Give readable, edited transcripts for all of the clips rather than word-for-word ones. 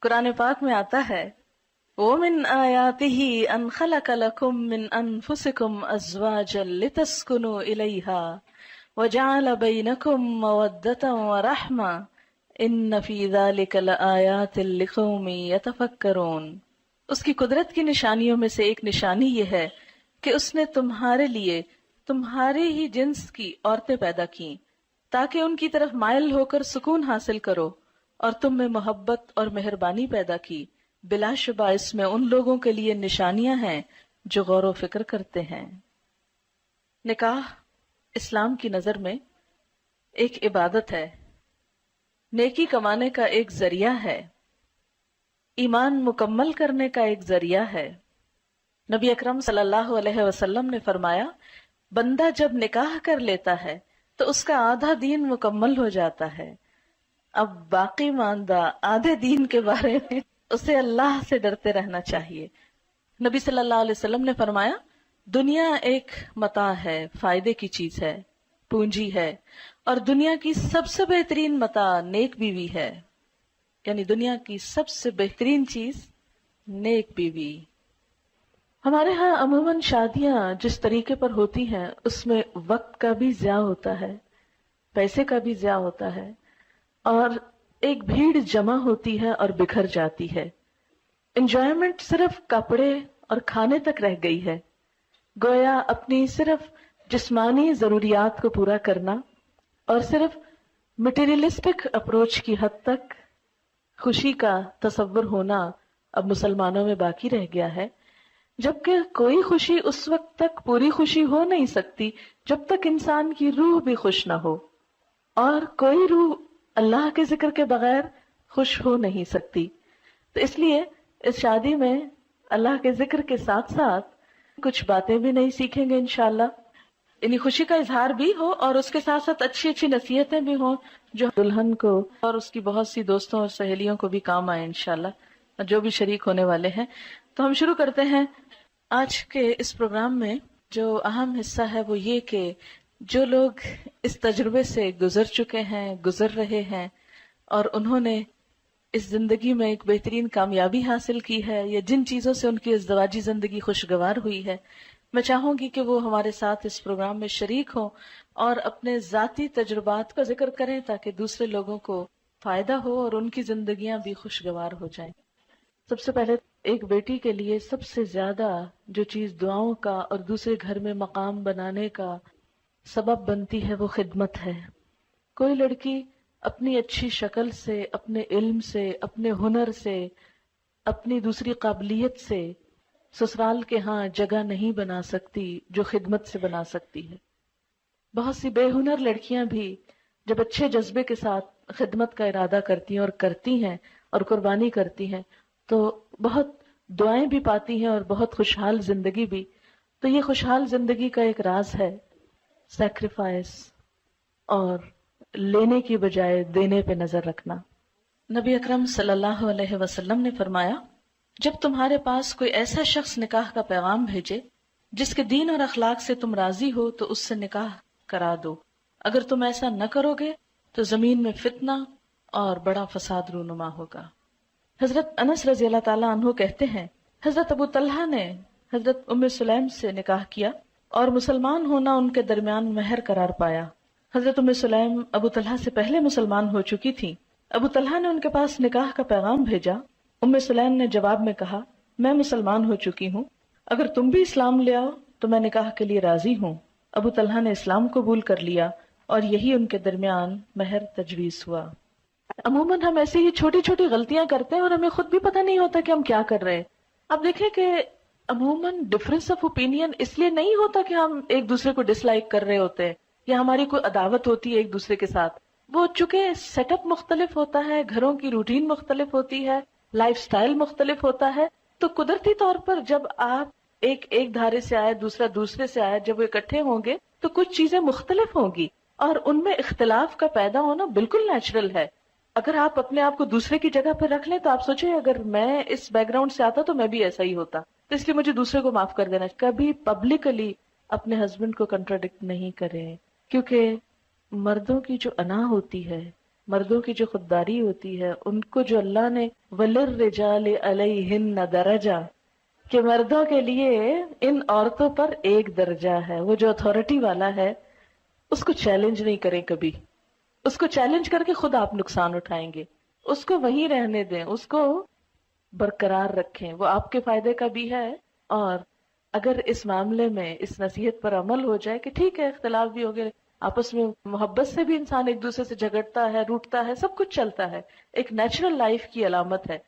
قرآن پاک میں آتا ہے وَمِنْ آيَاتِهِ أَنْ خَلَقَ لَكُم مِّنْ أَنفُسِكُمْ أَزْوَاجًا لِتَسْكُنُوا إِلَيْهَا وَجَعَلَ بَيْنَكُم مَّوَدَّةً وَرَحْمَةً إِنَّ فِي ذَلِكَ لَآيَاتٍ لِقَوْمٍ يَتَفَكَّرُونَ۔ اس کی قدرت کی نشانیوں میں سے ایک نشانی یہ ہے کہ اس نے تمہارے لیے تمہارے ہی جنس کی عورتیں پیدا کی تاکہ ان کی طرف مائل ہو کر سکون حاصل کرو، اور تم میں محبت اور مہربانی پیدا کی۔ بلا شبہ اس میں ان لوگوں کے لیے نشانیاں ہیں جو غور و فکر کرتے ہیں۔ نکاح اسلام کی نظر میں ایک عبادت ہے، نیکی کمانے کا ایک ذریعہ ہے، ایمان مکمل کرنے کا ایک ذریعہ ہے۔ نبی اکرم صلی اللہ علیہ وسلم نے فرمایا بندہ جب نکاح کر لیتا ہے تو اس کا آدھا دین مکمل ہو جاتا ہے۔ اب باقی ماندہ آدھے دین کے بارے میں اسے اللہ سے ڈرتے رہنا چاہیے۔ نبی صلی اللہ علیہ وسلم نے فرمایا دنیا ایک متاع ہے، فائدے کی چیز ہے، پونجی ہے، اور دنیا کی سب سے بہترین متاع نیک بیوی ہے، یعنی دنیا کی سب سے بہترین چیز نیک بیوی۔ ہمارے ہاں عموماً شادیاں جس طریقے پر ہوتی ہیں اس میں وقت کا بھی ضیاع ہوتا ہے، پیسے کا بھی ضیاع ہوتا ہے، اور ایک بھیڑ جمع ہوتی ہے اور بکھر جاتی ہے۔ انجوائمنٹ صرف کپڑے اور کھانے تک رہ گئی ہے، گویا اپنی صرف جسمانی ضروریات کو پورا کرنا اور صرف مٹیریلسٹک اپروچ کی حد تک خوشی کا تصور ہونا اب مسلمانوں میں باقی رہ گیا ہے، جبکہ کوئی خوشی اس وقت تک پوری خوشی ہو نہیں سکتی جب تک انسان کی روح بھی خوش نہ ہو، اور کوئی روح اللہ کے ذکر کے بغیر خوش ہو نہیں سکتی۔ تو اس لیے اس شادی میں اللہ کے ذکر کے ساتھ ساتھ کچھ باتیں بھی نہیں سیکھیں گے انشاءاللہ، یعنی خوشی کا اظہار بھی ہو اور اس کے ساتھ ساتھ اچھی اچھی نصیحتیں بھی ہوں جو دلہن کو اور اس کی بہت سی دوستوں اور سہیلیوں کو بھی کام آئے انشاءاللہ، اور جو بھی شریک ہونے والے ہیں۔ تو ہم شروع کرتے ہیں آج کے اس پروگرام میں۔ جو اہم حصہ ہے وہ یہ کہ جو لوگ اس تجربے سے گزر چکے ہیں، گزر رہے ہیں، اور انہوں نے اس زندگی میں ایک بہترین کامیابی حاصل کی ہے، یا جن چیزوں سے ان کی ازدواجی زندگی خوشگوار ہوئی ہے، میں چاہوں گی کہ وہ ہمارے ساتھ اس پروگرام میں شریک ہوں اور اپنے ذاتی تجربات کا ذکر کریں تاکہ دوسرے لوگوں کو فائدہ ہو اور ان کی زندگیاں بھی خوشگوار ہو جائیں۔ سب سے پہلے ایک بیٹی کے لیے سب سے زیادہ جو چیز دعاؤں کا اور دوسرے گھر میں مقام بنانے کا سبب بنتی ہے وہ خدمت ہے۔ کوئی لڑکی اپنی اچھی شکل سے، اپنے علم سے، اپنے ہنر سے، اپنی دوسری قابلیت سے سسرال کے ہاں جگہ نہیں بنا سکتی جو خدمت سے بنا سکتی ہے۔ بہت سی بے ہنر لڑکیاں بھی جب اچھے جذبے کے ساتھ خدمت کا ارادہ کرتی ہیں اور کرتی ہیں اور قربانی کرتی ہیں تو بہت دعائیں بھی پاتی ہیں اور بہت خوشحال زندگی بھی۔ تو یہ خوشحال زندگی کا ایک راز ہے سیکریفائس اور لینے کی بجائے دینے پہ نظر رکھنا۔ نبی اکرم صلی اللہ علیہ وسلم نے فرمایا جب تمہارے پاس کوئی ایسا شخص نکاح کا پیغام بھیجے جس کے دین اور اخلاق سے تم راضی ہو تو اس سے نکاح کرا دو، اگر تم ایسا نہ کرو گے تو زمین میں فتنہ اور بڑا فساد رونما ہوگا۔ حضرت انس رضی اللہ تعالیٰ عنہ کہتے ہیں حضرت ابو طلحہ نے حضرت ام سلیم سے نکاح کیا اور مسلمان ہونا ان کے درمیان مہر قرار پایا۔ حضرت ام سلیم ابو طلحہ سے پہلے مسلمان ہو چکی تھی۔ ابو طلحہ نے ان کے پاس نکاح کا پیغام بھیجا۔ ام سلیم نے جواب میں کہا میں مسلمان ہو چکی ہوں، اگر تم بھی اسلام لے آؤ تو میں نکاح کے لیے راضی ہوں۔ ابو طلحہ نے اسلام قبول کر لیا اور یہی ان کے درمیان مہر تجویز ہوا۔ عموماً ہم ایسی ہی چھوٹی چھوٹی غلطیاں کرتے ہیں اور ہمیں خود بھی پتہ نہیں ہوتا کہ ہم کیا کر رہے ہیں۔ اب دیکھیں کہ عموماً ڈفرینس آف اوپینین اس لیے نہیں ہوتا کہ ہم ایک دوسرے کو ڈس لائک کر رہے ہوتے ہیں یا ہماری کوئی عداوت ہوتی ہے ایک دوسرے کے ساتھ۔ وہ چونکہ سیٹ اپ مختلف ہوتا ہے، گھروں کی روٹین مختلف ہوتی ہے، لائف سٹائل مختلف ہوتا ہے، تو قدرتی طور پر جب آپ ایک دھارے سے آئے دوسرا دوسرے سے آئے، جب وہ اکٹھے ہوں گے تو کچھ چیزیں مختلف ہوں گی اور ان میں اختلاف کا پیدا ہونا بالکل نیچرل ہے۔ اگر آپ اپنے آپ کو دوسرے کی جگہ پہ رکھ لیں تو آپ سوچیں اگر میں اس بیک گراؤنڈ سے آتا تو میں بھی ایسا ہی ہوتا، تو اس لیے مجھے دوسرے کو معاف کر دینا۔ کبھی پبلکلی اپنے ہسبینڈ کو کنٹراڈکٹ نہیں کریں، کیونکہ مردوں کی جو انا ہوتی ہے مردوں کی جو خودداری ہوتی ہے ان کو جو اللہ نے وَلِلرِّجَالِ عَلَيْهِنَّ دَرَجَةٌ کہ مردوں کے لیے ان عورتوں پر ایک درجہ ہے، وہ جو اتھارٹی والا ہے اس کو چیلنج نہیں کریں کبھی، اس کو چیلنج کر کے خود آپ نقصان اٹھائیں گے، اس کو وہیں رہنے دیں، اس کو برقرار رکھیں، وہ آپ کے فائدے کا بھی ہے۔ اور اگر اس معاملے میں اس نصیحت پر عمل ہو جائے کہ ٹھیک ہے اختلاف بھی ہو گئے، آپس میں محبت سے بھی انسان ایک دوسرے سے جھگڑتا ہے، روٹتا ہے، سب کچھ چلتا ہے، ایک نیچرل لائف کی علامت ہے،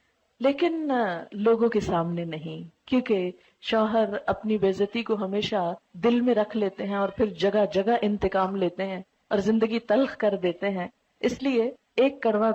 لیکن لوگوں کے سامنے نہیں، کیونکہ شوہر اپنی بے عزتی کو ہمیشہ دل میں رکھ لیتے ہیں اور پھر جگہ جگہ انتقام لیتے ہیں اور زندگی تلخ کر دیتے ہیں، اس لیے ایک کڑوا